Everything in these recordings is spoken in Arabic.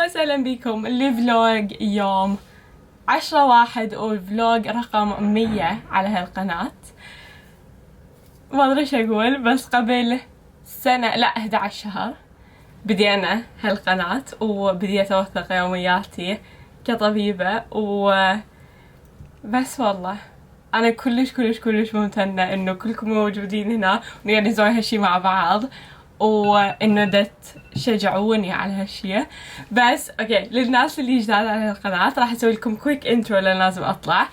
وسهلا بكم الفلوج يوم 10/1 والفلوج رقم 100 على هالقناة. ما ادري ايش اقول، بس قبل سنة 11 شهر بدينا هالقناة وبديت اوثق يومياتي كطبيبة بس والله انا كلش ممتنة انه كلكم موجودين هنا ونقدر نسوي هالشي مع بعض وانه تشجعوني على هالشي. بس اوكي، للناس اللي جداد على القناة راح اسوي لكم كويك انترو لان لازم اطلع.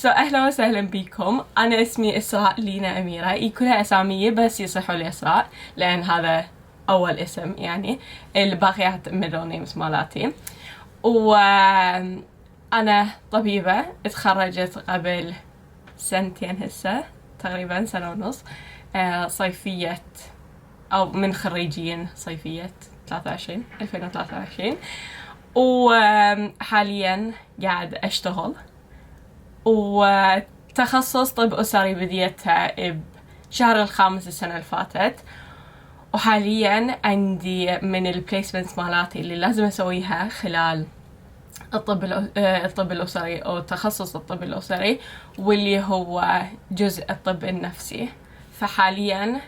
اهلا وسهلا بكم. انا اسمي اسراء لينا اميرة، هي كلها اسامية بس يصحوا لي اسراء لان هذا اول اسم، يعني الباقيات ميدل نيمز مالاتي. وانا طبيبة، اتخرجت قبل سنتين هسه، تقريبا سنة ونص، صيفية أو من خريجين صيفية 2023. وحاليا قاعد أشتغل، وتخصص طب أسري بديتها بشهر الخامس السنة اللي فاتت. وحاليا عندي من البليسمنتس مالاتي اللي لازم أسويها خلال الطب الأسري أو تخصص الطب الأسري، واللي هو جزء الطب النفسي. فحاليا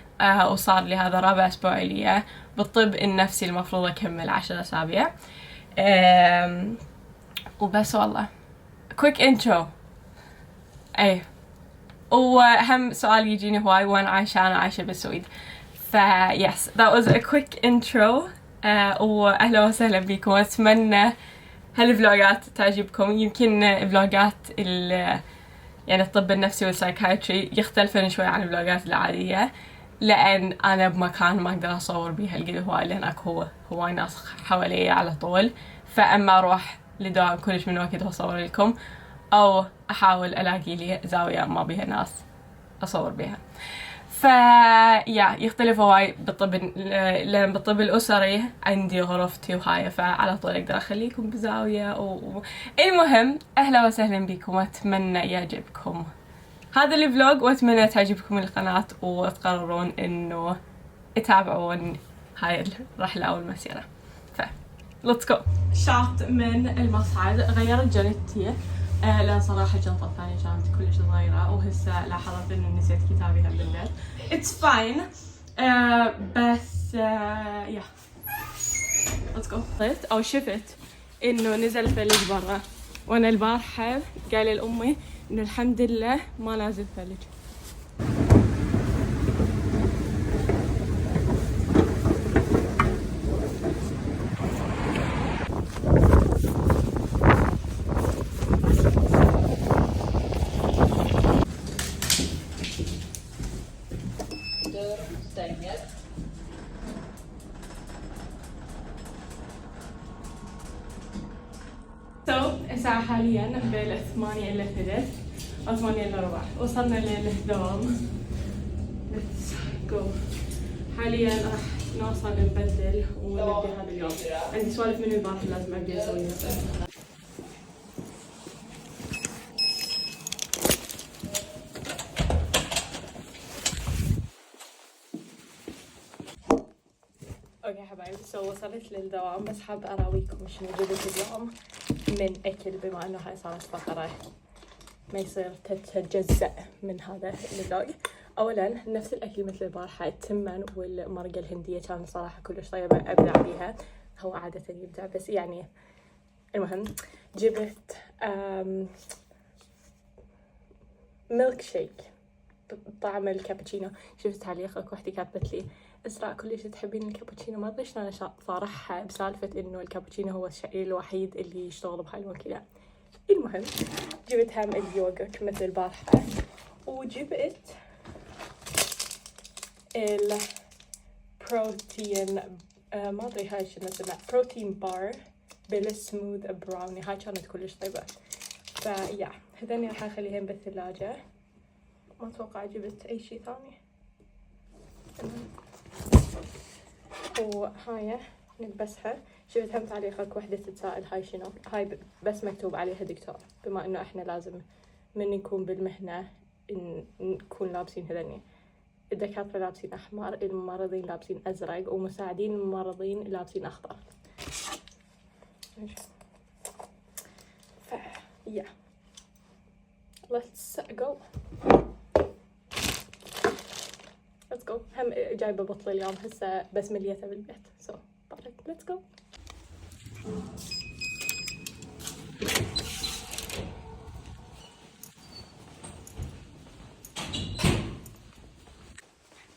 وصار لي هذا رابع أسبوع لي بالطب النفسي، المفروض أكمل 10 أسابيع. وبس والله كويك انترو. اي، وهم سؤال يجيني هواي، وين عايشة؟ أنا عايشة بالسويد. yes, that was a quick intro. وأهلا وسهلا بكم. أتمنى هالفلوجات تعجبكم. يمكن فلوجات يعني الطب النفسي والسايكايتري يختلفن شوي عن الفلوجات العادية، لأن أنا بمكان ما أقدر أصور بيه هالقد هواي، لأن أكو هواي ناس حوالي على طول. فأما أروح لدوام كلش من وقت أصور لكم، أو أحاول ألاقي لي زاوية ما بيها ناس أصور بيها. يختلف هواي بالطب، لأن بالطب الأسري عندي غرفتي وهاي، فعلى طول أقدر أخليكم بزاوية المهم أهلا وسهلا بكم، وأتمنى يعجبكم هذا الفلوج، وأتمنى تعجبكم القناة وتقررون إنه تتابعون هاي الرحلة أو المسيرة. let's go. شاط من المصعد، غيرت جنتي لأن صراحة الجنطة الثانية كانت كلش صغيرة، وهسه لاحظت إنه نسيت كتابي هم بالبيت. It's fine. بس let's go. أو شفت إنه نزل ثلج برا، وأنا البارحة قايلة لأمي إنه الحمد لله ما نازل ثلج. الساعة حاليا بال8 إلا ثلث أو 8 إلا ربع، وصلنا للدوام. let's go. حاليا راح نوصل نبدل ونبدي هذا اليوم. عندي سوالف من البارحة لازم أبدي أسويها. اوكي حبايبي، وصلت للدوام، بس حابة اراويكم شنو جبت اليوم من اكل، بما انه هاي صارت فقرة ما يصير تتجزأ من هذا الفلوج. اولا نفس الاكل مثل البارحة، التمن والمرقة الهندية كان صراحة كلش طيبة، ابدع بيها، هو عادة يبدع بس يعني. المهم جبت ميلك شيك بطعم الكابتشينو. شفت تعليق اكو وحدة كاتبت لي اسراء كلش تحبين الكابتشينو، ما ادري شلون صارحها بسالفة انه الكابتشينو هو الشيء الوحيد اللي يشتغل بهاي الوكيلة. المهم جبت هم اليوغرت مثل البارحة، وجبت البروتين ما ادري هاي شنو اسمها، بروتين بار بالسموث براوني، هاي كانت كلش طيبة. هذني راح اخليهم بالثلاجة، ما اتوقع جبت اي شيء ثاني. وهاي نلبسها. شفت هم تعليقك وحدة تتسائل هاي شنو، هاي بس مكتوب عليها دكتور، بما انه احنا لازم من نكون بالمهنة نكون لابسين هذني. الدكاترة لابسين احمر، الممرضين لابسين ازرق، ومساعدين الممرضين لابسين اخضر. yeah, let's go. let's go. هم جايبة بطل اليوم هسه بس مليتها بالبيت so let's go.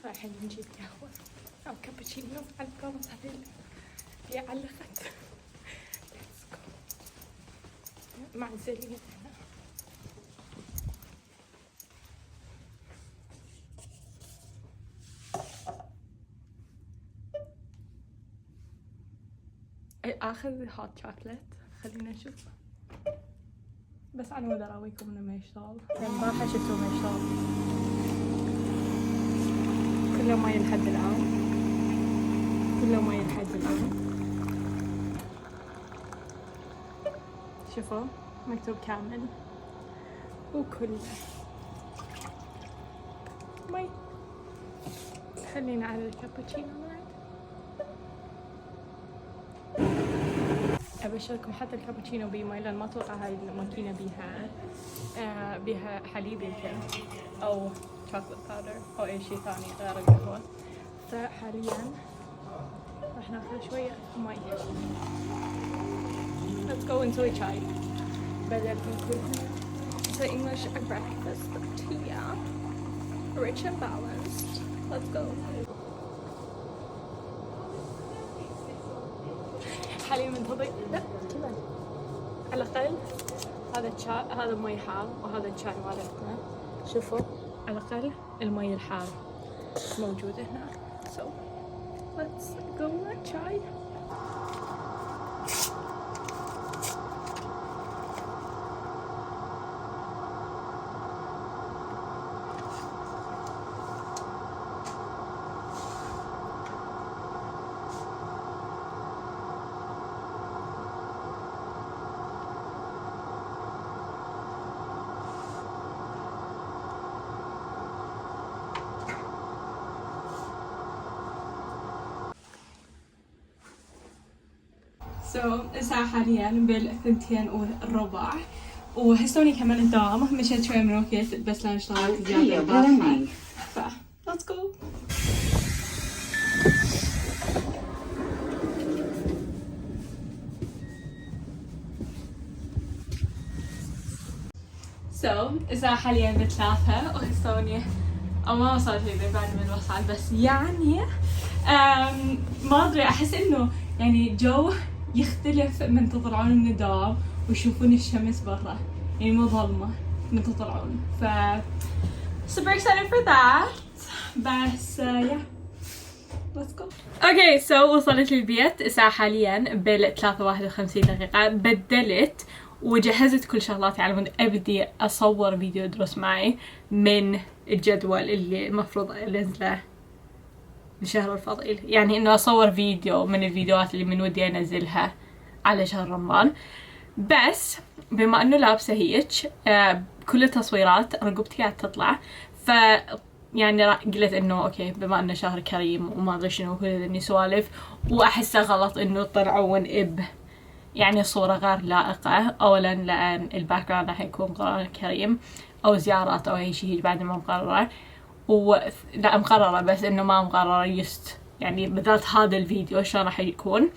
رايحين نجيب قهوة أو كابتشينو على الكومنت هذه اللي علقت. let's go. معزلين هنا. اخذ هوت شوكليت خلينا نشوف بس انا ما اراويكم انه ما يشتغل يعني البارحه شفتوه ما يشتغل كله ما يلحد الان شوفوا مكتوب كامل وكله مي. خلينا على الكابتشينو بعد. ابشركم حتى الكابتشينو بمي لان ما اتوقع هاي الماكينه بيها حليب يمكن او شوكولات باودر او اي شيء ثاني غير القهوه. فحاليا راح ناخذ شويه مي. let's go نسوي شاي بدل نكون so English breakfast tea rich and balanced. let's go. حاليا منتظر لا كذا على الأقل هذا الشاي هذا مي حار وهذا الشاي مالتنا. شوفوا على الأقل المي الحار موجود هنا so let's go شاي. الساعة حاليا بال2:15 وهستوني كمان الدوام مشيت شوي من وقت بس لان اشتغلت زيادة البارحة ف let's go. الساعة حاليا ب3 وهستوني او ما وصلت لي بعد من الوصل بس يعني ما ادري احس انه يعني جو يختلف من تطلعون من الدوام ويشوفون الشمس برا يعني مو ظلمة من تطلعون ف super excited for that بس yeah let's go. اوكي وصلت للبيت الساعة حاليا بال3:51 بدلت وجهزت كل شغلاتي على مود ابدي اصور فيديو دروس معي من الجدول اللي المفروض انزله لشهر الفضيل يعني انه اصور فيديو من الفيديوهات اللي من ودي انزلها على شهر رمضان. بس بما انه لابسه هيك كل التصويرات رقبتي قاعد تطلع ف يعني قلت انه اوكي بما انه شهر كريم وما ادري شنو كل ذني سوالف واحسه غلط انه تطلعون يعني صورة غير لائقة. اولا لان الباك جراوند راح يكون قرآن كريم او زيارات او اي شيء بعد ما مقررة لا مقررة بس انه ما مقررة يعني بالذات هذا الفيديو شلون راح يكون.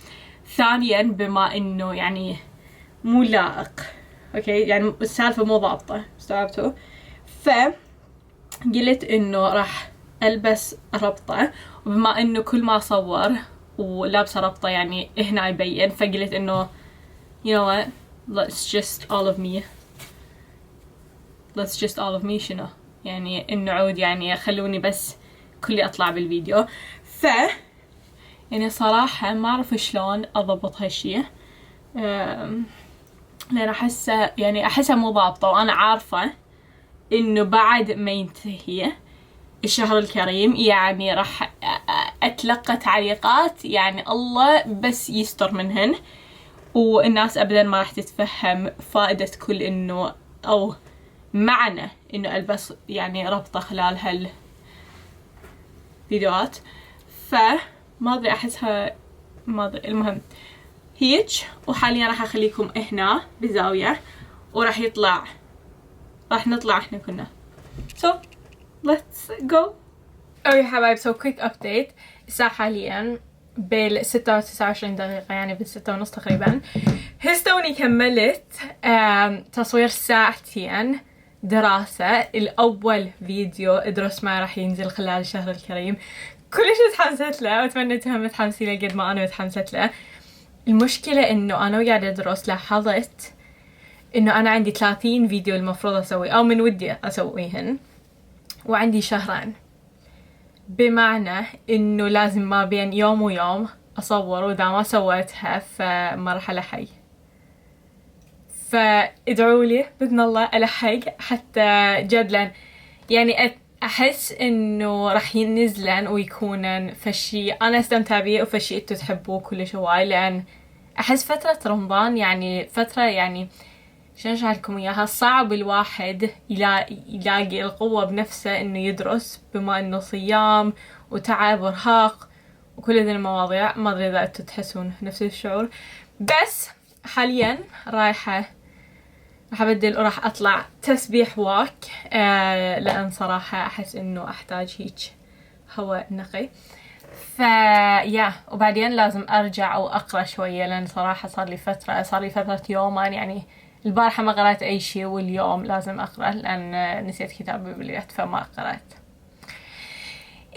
ثانيا بما انه يعني مو لائق اوكي يعني السالفة مو ضابطة استوعبتوا فقلت انه راح البس ربطة وبما انه كل ما اصور ولابسة ربطة يعني هنا يبين فقلت انه you know what let's just all of me شنو يعني انه عود يعني خلوني بس كلي اطلع بالفيديو يعني صراحة ما اعرف شلون اضبط هالشي لان احسها مو ضابطة وانا عارفة انه بعد ما ينتهي الشهر الكريم يعني راح اتلقى تعليقات يعني الله بس يستر منهن والناس ابدا ما راح تتفهم فائدة كل انه او معنى انه البس يعني ربطة خلال هالفيديوهات فما ادري احسها ما ادري. المهم هيج، وحاليا راح اخليكم هنا بزاوية، وراح نطلع احنا كنا. So let's go. اوكي حبايب، so quick update. الساعة حاليا بال6 و29 دقيقة، يعني بال6:30 تقريبا. هستوني كملت تصوير ساعتين دراسة. الأول فيديو ادرس ما راح ينزل خلال الشهر الكريم. كلش متحمست له، واتمنى انتم متحمسين له قد ما انا متحمست له. المشكلة انه انا وقاعدة ادرس لاحظت انه انا عندي 30 فيديو المفروض اسوي او من ودي اسويهن، وعندي شهرين، بمعنى انه لازم ما بين يوم ويوم اصور، واذا ما سويتها فمرحلة حي. فادعوا لي باذن الله الحق حتى جد، لان يعني احس انه راح ينزلن ويكونن فشي انا استمتع بيه وفشي انتو تحبوه كلش هواي. لان احس فترة رمضان يعني فترة، يعني شلون اشرح لكم اياها، صعب الواحد يلاقي القوة بنفسه انه يدرس، بما انه صيام وتعب وارهاق وكل هذه المواضيع. ما ادري اذا انتو تحسون نفس الشعور. بس حاليا راح ابدل وراح اطلع تسبيح واك، لان صراحة احس انه احتاج هيك هواء نقي. فيا وبعدين لازم ارجع واقرا شوية، لان صراحة صار لي فترة يومين، يعني البارحة ما قرأت اي شيء، واليوم لازم اقرا لان نسيت كتابي بالبيت فما قرأت.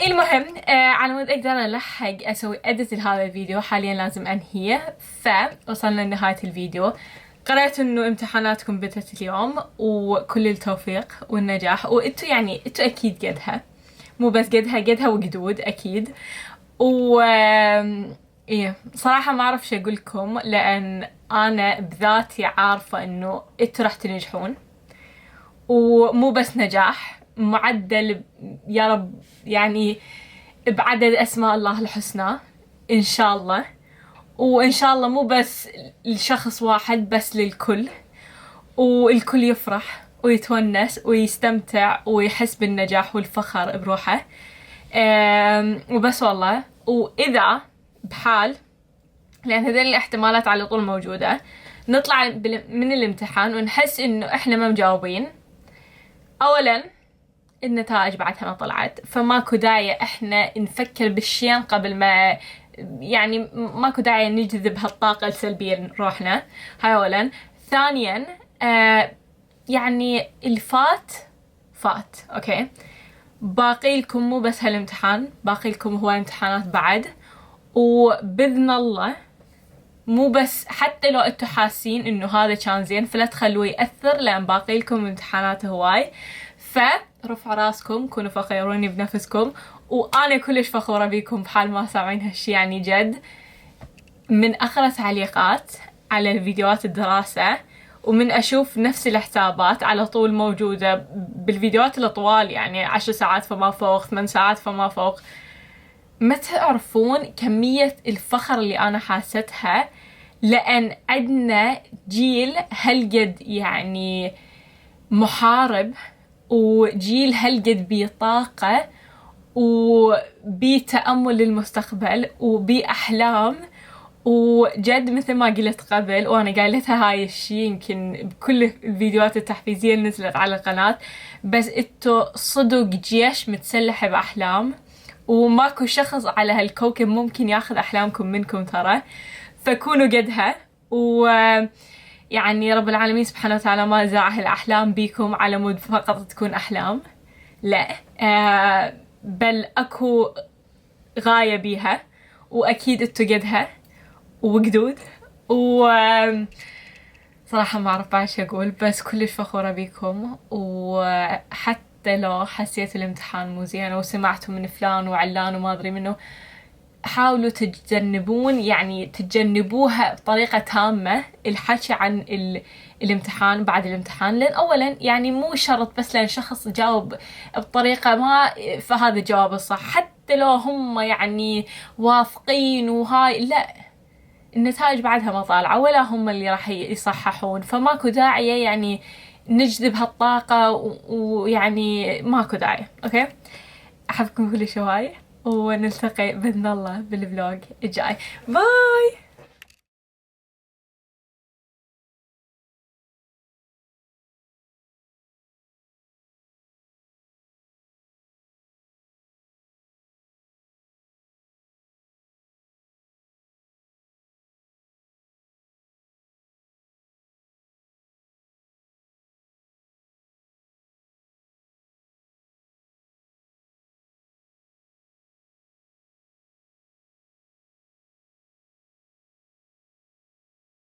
المهم على مود اقدر الحق اسوي اديت لهذا الفيديو. حاليا لازم انهيه، فوصلنا لنهاية الفيديو. قرأت انه امتحاناتكم بدت اليوم، وكل التوفيق والنجاح. وانتو يعني انتو اكيد قدها، مو بس قدها وقدود اكيد. و ايه صراحة ما اعرف شو اقول لكم، لان انا بذاتي عارفة انه انتو راح تنجحون، ومو بس نجاح معدل يا رب، يعني بعدد اسماء الله الحسنى ان شاء الله. وان شاء الله مو بس لشخص واحد، بس للكل، والكل يفرح ويتونس ويستمتع ويحس بالنجاح والفخر بروحه. وبس والله. واذا بحال، لان هذين الاحتمالات على طول موجودة، نطلع من الامتحان ونحس انه احنا ما مجاوبين، اولا النتائج بعدها ما طلعت، فماكو داعي احنا نفكر بالشين قبل ما، يعني ماكو داعي نجذب هالطاقة السلبية لروحنا. هاي اولا. ثانيا يعني الفات فات، اوكي، باقي لكم مو بس هالامتحان، باقي لكم هو امتحانات بعد. وبإذن الله مو بس، حتى لو انتو حاسين انه هذا كان زين فلا تخلوه يأثر، لان باقي لكم امتحانات هواي. فرفعوا راسكم، كونوا فخورين بنفسكم، وانا كلش فخورة بيكم بحال ما سامعين هالشي. يعني جد من اقرا تعليقات على الفيديوهات الدراسة، ومن اشوف نفس الحسابات على طول موجودة بالفيديوهات الطوال، يعني 10 ساعات فما فوق، 8 ساعات فما فوق، ما تعرفون كمية الفخر اللي انا حاستها. لان عندنا جيل هالقد يعني محارب، وجيل هالقد بطاقة وبتأمل للمستقبل وبأحلام. وجد مثل ما قلت قبل، وانا قايلتها هاي الشي يمكن بكل الفيديوهات التحفيزية اللي نزلت على القناة، بس انتو صدق جيش متسلح بأحلام، وماكو شخص على هالكوكب ممكن ياخذ أحلامكم منكم ترى. فكونوا قدها، ويعني رب العالمين سبحانه وتعالى ما زرع هالأحلام بيكم على مود فقط تكون أحلام، لا، بل أكو غاية بيها، وأكيد انتو قدها وقدود. صراحة ما أعرف بعد شو أقول، بس كلش فخورة بيكم. وحتى لو حسيت الامتحان مو زين وسمعتوا من فلان وعلان وما أدري منه، حاولوا تتجنبون، يعني تتجنبوها بطريقة تامة الحكي عن الامتحان بعد الامتحان. لأن أولا يعني مو شرط بس لأن شخص جاوب بطريقة ما فهذا الجواب الصح، حتى لو هم يعني واثقين وهاي، لا، النتائج بعدها ما طالعة ولا هم اللي راح يصححون. فماكو داعي يعني نجذب هالطاقة، ويعني ماكو داعي. اوكي، احبكم كل شوي، ونلتقي باذن الله بالفلوج الجاي. باي.